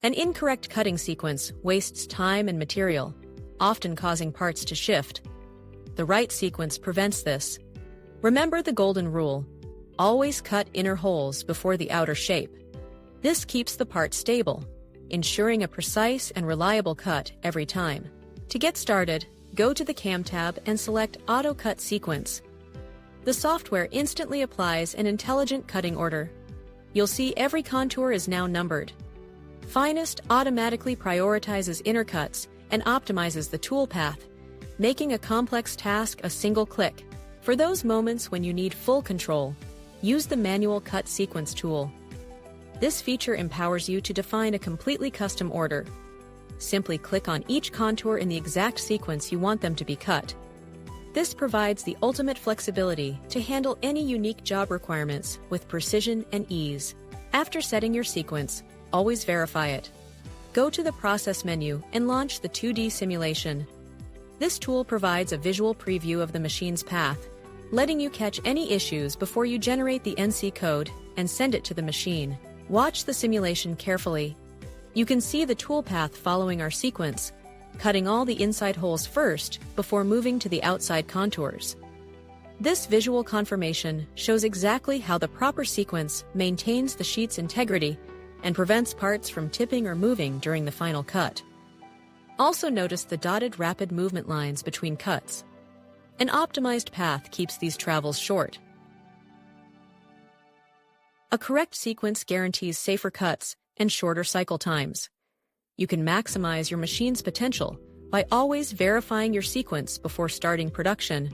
An incorrect cutting sequence wastes time and material, often causing parts to shift. The right sequence prevents this. Remember the golden rule: always cut inner holes before the outer shape. This keeps the part stable, ensuring a precise and reliable cut every time. To get started, go to the Cam tab and select Auto Cut Sequence. The software instantly applies an intelligent cutting order. You'll see every contour is now numbered. FiNest automatically prioritizes inner cuts and optimizes the tool path, making a complex task a single click. For those moments when you need full control, use the Manual Cut Sequence tool. This feature empowers you to define a completely custom order. Simply click on each contour in the exact sequence you want them to be cut. This provides the ultimate flexibility to handle any unique job requirements with precision and ease. After setting your sequence, always verify it. Go to the Process menu and launch the 2D simulation. This tool provides a visual preview of the machine's path, letting you catch any issues before you generate the NC code and send it to the machine. Watch the simulation carefully. You can see the toolpath following our sequence, cutting all the inside holes first before moving to the outside contours. This visual confirmation shows exactly how the proper sequence maintains the sheet's integrity and prevents parts from tipping or moving during the final cut. Also notice the dotted rapid movement lines between cuts. An optimized path keeps these travels short. A correct sequence guarantees safer cuts and shorter cycle times. You can maximize your machine's potential by always verifying your sequence before starting production.